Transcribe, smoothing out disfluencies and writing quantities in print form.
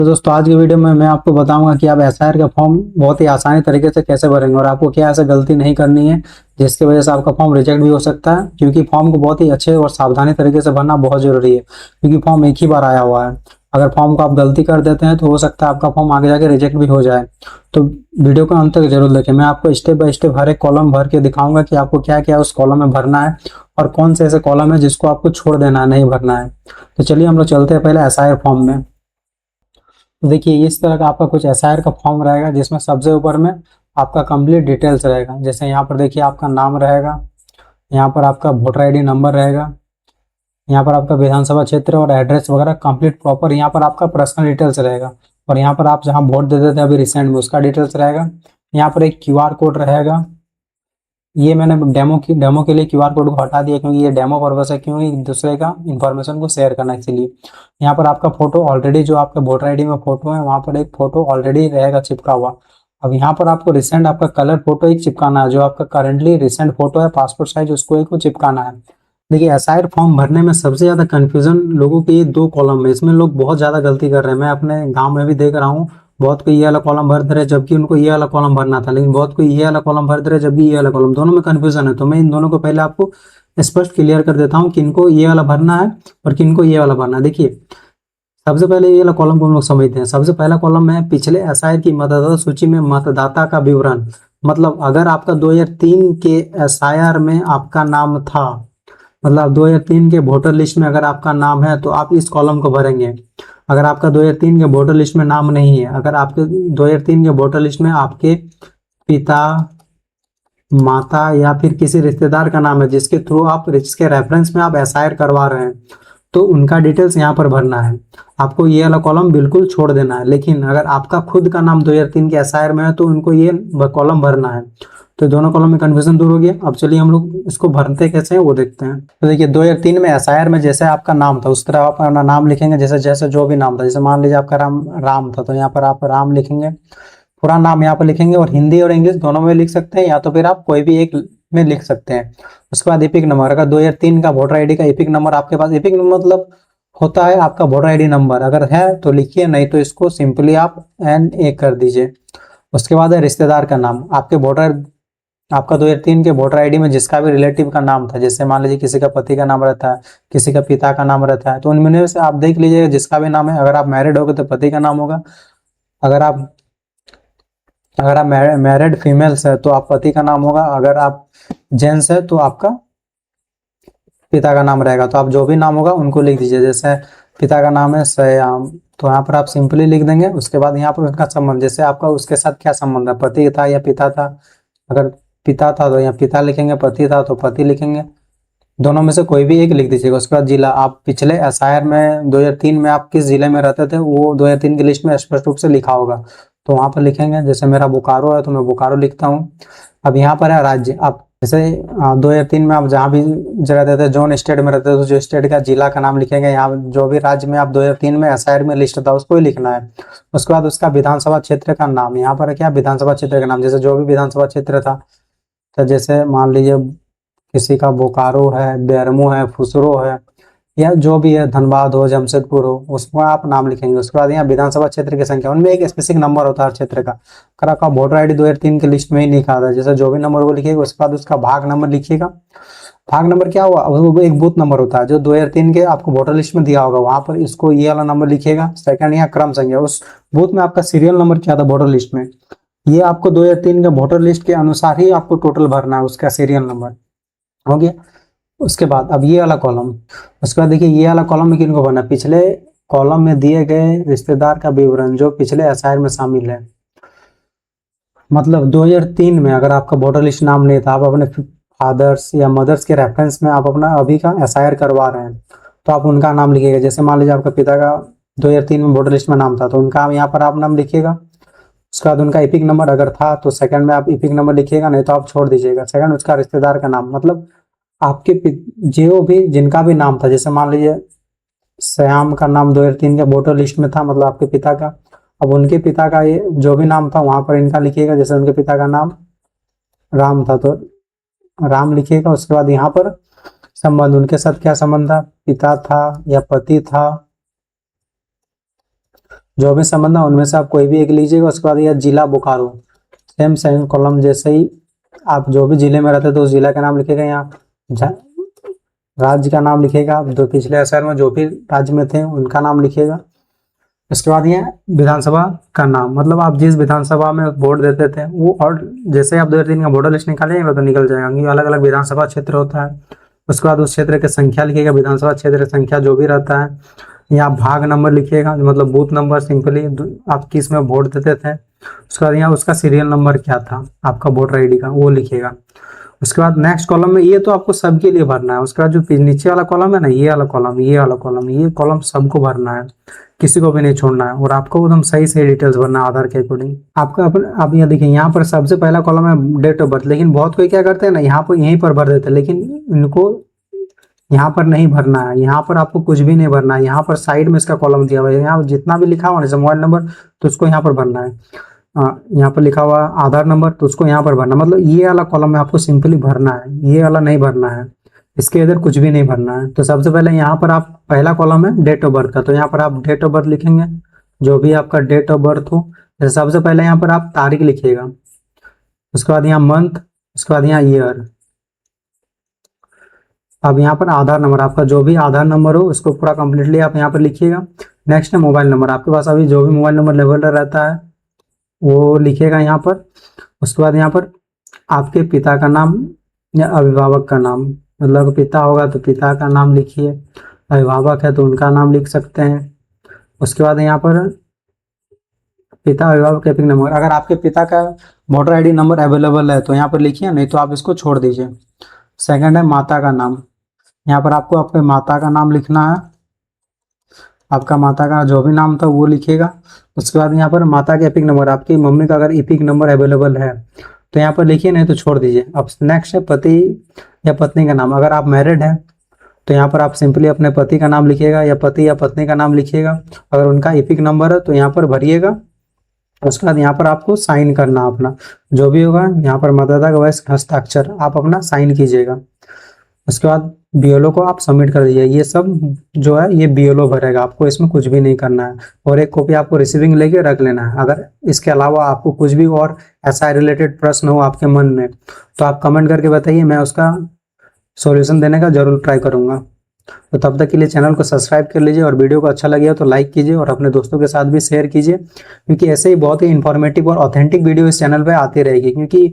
तो दोस्तों आज की वीडियो में मैं आपको बताऊंगा कि आप एसआईआर का फॉर्म बहुत ही आसानी तरीके से कैसे भरेंगे और आपको क्या ऐसा गलती नहीं करनी है जिसकी वजह से आपका फॉर्म रिजेक्ट भी हो सकता है। क्योंकि फॉर्म को बहुत ही अच्छे और सावधानी तरीके से भरना बहुत जरूरी है, क्योंकि फॉर्म एक ही बार आया हुआ है। अगर फॉर्म को आप गलती कर देते हैं तो हो सकता है आपका फॉर्म आगे जाके रिजेक्ट भी हो जाए। तो वीडियो को अंत तक जरूर देखें। मैं आपको स्टेप बाय स्टेप हर एक कॉलम भर के दिखाऊंगा कि आपको क्या क्या उस कॉलम में भरना है और कौन से ऐसे कॉलम है जिसको आपको छोड़ देना है, नहीं भरना है। तो चलिए हम लोग चलते हैं पहले एसआईआर फॉर्म में। तो देखिए इस तरह का आपका कुछ एसआईआर का फॉर्म रहेगा जिसमें सबसे ऊपर में आपका कंप्लीट डिटेल्स रहेगा। जैसे यहाँ पर देखिए आपका नाम रहेगा, यहाँ पर आपका वोटर आईडी नंबर रहेगा, यहाँ पर आपका विधानसभा क्षेत्र और एड्रेस वगैरह कंप्लीट प्रॉपर। यहाँ पर आपका पर्सनल डिटेल्स रहेगा और यहाँ पर आप जहाँ वोट देते थे अभी रिसेंट में उसका डिटेल्स रहेगा। यहाँ पर एक क्यूआर कोड रहेगा। ये मैंने डेमो के लिए क्यूआर कोड को हटा दिया क्योंकि ये डेमो पर्पस है, क्योंकि दूसरे का इन्फॉर्मेशन को शेयर करना है इसीलिए। यहाँ पर आपका फोटो ऑलरेडी जो आपके वोटर आईडी में फोटो है वहाँ पर एक फोटो ऑलरेडी रहेगा चिपका हुआ। अब यहाँ पर आपको रिसेंट आपका कलर फोटो एक चिपकाना है, जो आपका करंटली रिसेंट फोटो है पासपोर्ट साइज उसको एक को चिपकाना है। देखिए एसआईआर फॉर्म भरने में सबसे ज्यादा कंफ्यूजन लोगों के ये दो कॉलम है, इसमें लोग बहुत ज्यादा गलती कर रहे हैं। मैं अपने गांव में भी देख रहा हूँ, बहुत कोई ये वाला कॉलम भर दे रहे जबकि उनको ये वाला कॉलम भरना था, लेकिन बहुत कोई ये वाला कॉलम भर दे रहे जबकि ये वाला कॉलम, दोनों में कंफ्यूजन है। तो मैं इन दोनों को पहले आपको स्पष्ट क्लियर कर देता हूँ किनको ये वाला भरना है और किनको ये वाला भरना है। देखिए सबसे पहले ये वाला कॉलम को हम लोग समझते हैं। सबसे पहला कॉलम है पिछले एसआईआर की मतदाता सूची में मतदाता का विवरण। मतलब अगर आपका 2003 के एसआईआर में आपका नाम था, मतलब 2003 के वोटर लिस्ट में अगर आपका नाम है तो आप इस कॉलम को भरेंगे। अगर आपका 2003 के वोटर लिस्ट में नाम नहीं है, अगर आपके 2003 के वोटर लिस्ट में आपके पिता, माता या फिर किसी रिश्तेदार का नाम है जिसके थ्रू आप, जिसके रेफरेंस में आप एसआईआर करवा रहे हैं, तो उनका डिटेल्स यहाँ पर भरना है। आपको ये वाला कॉलम बिल्कुल छोड़ देना है। लेकिन अगर आपका खुद का नाम 2003 के एसआईआर में है तो उनको ये कॉलम भरना है। तो दोनों कॉलम में कन्फ्यूजन दूर हो गया। अब चलिए हम लोग इसको भरते कैसे हैं वो देखते हैं। तो देखिए 2003 में एसआईआर में जैसे आपका नाम था उस तरह आप अपना नाम लिखेंगे, जैसे जैसे जो भी नाम था। जैसे मान लीजिए आपका राम था तो यहाँ पर आप राम लिखेंगे, पूरा नाम यहाँ पर लिखेंगे और हिंदी और इंग्लिश दोनों में लिख सकते हैं, या तो फिर आप कोई भी एक में लिख सकते हैं। उसके बाद एपिक नंबर, अगर 2003 का वोटर आईडी का एपिक नंबर आपके पास, एपिक नंबर मतलब होता है आपका वोटर आईडी नंबर, अगर है तो लिखिए, नहीं तो इसको सिंपली आप NA कर दीजिए। उसके बाद है रिश्तेदार का नाम। आपका 2003 के वोटर आईडी में जिसका भी रिलेटिव का नाम था, जैसे मान लीजिए किसी का पति का नाम रहता है, किसी का पिता का नाम रहता है, तो उनमें से आप देख लीजिएगा जिसका भी नाम है। अगर आप मैरिड हो गए तो पति का नाम होगा, अगर आप मैरिड फीमेल्स है तो आप पति का नाम होगा, अगर आप जेंट्स है तो आपका पिता का नाम रहेगा। तो आप जो भी नाम होगा उनको लिख दीजिए। जैसे पिता का नाम है सयाम, तो यहाँ पर आप सिंपली लिख देंगे। उसके बाद यहाँ पर उसका संबंध, जैसे आपका उसके साथ क्या संबंध है, पति था या पिता था। अगर पिता था तो यहाँ पिता लिखेंगे, पति था तो पति लिखेंगे, दोनों में से कोई भी एक लिख दीजिएगा। उसके बाद जिला, आप पिछले एसआईआर में 2003 में आप किस जिले में रहते थे वो 2003 की लिस्ट में स्पष्ट रूप से लिखा होगा, तो वहां पर लिखेंगे। जैसे मेरा बोकारो है तो मैं बोकारो लिखता हूँ। अब यहाँ पर है राज्य, आप जैसे 2003 में आप जहाँ भी जगह रहते थे, जोन स्टेट में रहते थे तो जो स्टेट का जिला का नाम लिखेंगे। यहाँ जो भी राज्य में आप 2003 में एसआईआर में लिस्ट था उसको ही लिखना है। उसके बाद उसका विधानसभा क्षेत्र का नाम, यहाँ पर क्या विधानसभा क्षेत्र का नाम, जैसे जो भी विधानसभा क्षेत्र था, तो जैसे मान लीजिए किसी का बोकारो है, बेरमो है, फुसरो है, या जो भी है, धनबाद हो, जमशेदपुर हो, उसमें आप नाम लिखेंगे। उसके बाद यहाँ विधानसभा क्षेत्र की संख्या, उनमें एक स्पेसिफिक नंबर होता है हर क्षेत्र का। अगर आपका वोटर आईडी 2003 की लिस्ट में ही लिखा था, जैसे जो भी नंबर वो लिखिएगा, उसके बाद उसका भाग नंबर लिखिएगा। भाग नंबर क्या हुआ, वो एक बूथ नंबर होता है जो 2003 के आपको वोटर लिस्ट में दिया होगा, वहां पर इसको ये वाला नंबर लिखिएगा। सेकंड यहाँ क्रम संख्या, उस बूथ में आपका सीरियल नंबर क्या था वोटर लिस्ट में, ये आपको 2003 के वोटर लिस्ट के अनुसार ही आपको टोटल भरना है, उसका सीरियल नंबर हो गया। उसके बाद अब ये वाला कॉलम, उसके बाद देखिए ये वाला कॉलम में किनको भरना है, पिछले कॉलम में दिए गए रिश्तेदार का विवरण जो पिछले एसआईआर में शामिल है। मतलब 2003 में अगर आपका वोटर लिस्ट नाम नहीं था, आप अपने फादर्स या मदर्स के रेफरेंस में आप अपना अभी का एसआईआर करवा रहे हैं, तो आप उनका नाम लिखिएगा। जैसे मान लीजिए आपका पिता का 2003 में वोटर लिस्ट में नाम था तो उनका यहाँ पर आप नाम लिखिएगा। उसके बाद उनका एपिक नंबर अगर था तो सेकंड में आप एपिक नंबर लिखिएगा, नहीं तो आप छोड़ दीजिएगा। सेकंड उसका रिश्तेदार का नाम, मतलब आपके जो भी जिनका भी नाम था, जैसे मान लीजिए श्याम का नाम 2003 के वोटर लिस्ट में था, मतलब आपके पिता का, अब उनके पिता का ये जो भी नाम था वहां पर इनका लिखिएगा। जैसे उनके पिता का नाम राम था तो राम लिखिएगा। उसके बाद यहाँ पर संबंध, उनके साथ क्या संबंध था, पिता था या पति था, जो भी संबंध है उनमें से आप कोई भी एक लीजिएगा। उसके बाद यह जिला बोकारो, सेम सेम कॉलम जैसे ही आप जो भी जिले में रहते हैं तो उस जिला का नाम लिखेगा। यहाँ राज्य का नाम लिखेगा, आप जो पिछले एसआईआर में जो भी राज्य में थे उनका नाम लिखेगा। उसके बाद ये विधानसभा का नाम, मतलब आप जिस विधानसभा में वोट देते थे वो, और जैसे आप 2-3 का वोटर लिस्ट निकालेंगे तो निकल जाएगा, क्योंकि अलग अलग विधानसभा क्षेत्र होता है। उसके बाद उस क्षेत्र की संख्या लिखेगा, विधानसभा क्षेत्र की संख्या जो भी रहता है। यहाँ भाग नंबर लिखिएगा, मतलब बूथ नंबर, सिंपली आप किस में वोट देते थे। उसके बाद यहाँ उसका सीरियल नंबर क्या था आपका वोटर आईडी का, वो लिखिएगा। उसके बाद नेक्स्ट कॉलम में, ये तो आपको सबके लिए भरना है। उसके बाद जो नीचे वाला कॉलम है ना, ये वाला कॉलम, ये वाला कॉलम, ये कॉलम सबको भरना है, किसी को भी नहीं छोड़ना है। और आपको एकदम सही सही डिटेल्स भरना है आधार के अकॉर्डिंग। आपका आप यहाँ देखिए, यहाँ पर सबसे पहला कॉलम है डेट ऑफ बर्थ, लेकिन बहुत कोई क्या करते हैं ना, यहाँ पर यहीं पर भर देते हैं, लेकिन इनको यहाँ पर नहीं भरना है। यहाँ पर आपको कुछ भी नहीं भरना है, यहाँ पर साइड में इसका कॉलम दिया हुआ है, यहाँ जितना भी लिखा हुआ है मोबाइल नंबर तो उसको यहाँ पर भरना है। यहाँ पर लिखा हुआ आधार नंबर तो उसको यहाँ पर भरना, मतलब ये वाला कॉलम में आपको सिंपली भरना है, ये वाला नहीं भरना है, इसके इधर कुछ भी नहीं भरना है। तो सबसे पहले यहाँ पर आप पहला कॉलम है डेट ऑफ बर्थ का, तो यहाँ पर आप डेट ऑफ बर्थ लिखेंगे, जो भी आपका डेट ऑफ बर्थ हो। जैसे सबसे पहले यहाँ पर आप तारीख लिखिएगा, उसके बाद यहाँ मंथ, उसके बाद यहाँ ईयर। अब यहाँ पर आधार नंबर, आपका जो भी आधार नंबर हो उसको पूरा कंप्लीटली आप यहाँ पर लिखिएगा। नेक्स्ट है मोबाइल नंबर, आपके पास अभी जो भी मोबाइल नंबर लेवल रहता है वो लिखिएगा यहाँ पर। उसके बाद यहाँ पर आपके पिता का नाम या अभिभावक का नाम, मतलब पिता होगा तो पिता का नाम लिखिए, अभिभावक है तो उनका नाम लिख सकते हैं। उसके बाद यहाँ पर पिता अभिभावक एपिक नंबर, अगर आपके पिता का वोटर आईडी नंबर अवेलेबल है तो यहाँ पर लिखिए, नहीं तो आप इसको छोड़ दीजिए। सेकंड है माता का नाम, यहाँ पर आपको आपके माता का नाम लिखना है, आपका माता का जो भी नाम था वो लिखिएगा। उसके बाद यहाँ पर माता के एपिक नंबर, आपकी मम्मी का अगर एपिक नंबर अवेलेबल है तो यहाँ पर लिखिए, नहीं तो छोड़ दीजिए। अब नेक्स्ट है पति या पत्नी का नाम, अगर आप मैरिड हैं तो यहाँ पर आप सिंपली अपने पति का नाम लिखिएगा या पति या पत्नी का नाम लिखिएगा। अगर उनका एपिक नंबर है तो यहाँ पर भरिएगा। उसके बाद यहाँ पर आपको साइन करना अपना, जो भी होगा यहाँ पर मतदाता का वयस्क हस्ताक्षर आप अपना साइन कीजिएगा। उसके बाद बीएलओ को आप सबमिट कर दीजिए। ये सब जो है ये बीएलओ भरेगा, आपको इसमें कुछ भी नहीं करना है। और एक कॉपी आपको रिसीविंग लेके रख लेना है। अगर इसके अलावा आपको कुछ भी और ऐसा रिलेटेड प्रश्न हो आपके मन में तो आप कमेंट करके बताइए, मैं उसका सॉल्यूशन देने का जरूर ट्राई करूंगा। तो तब तक के लिए चैनल को सब्सक्राइब कर लीजिए, और वीडियो को अच्छा लगे तो लाइक कीजिए और अपने दोस्तों के साथ भी शेयर कीजिए, क्योंकि ऐसे ही बहुत ही इंफॉर्मेटिव और ऑथेंटिक वीडियो इस चैनल पे आती रहेगी। क्योंकि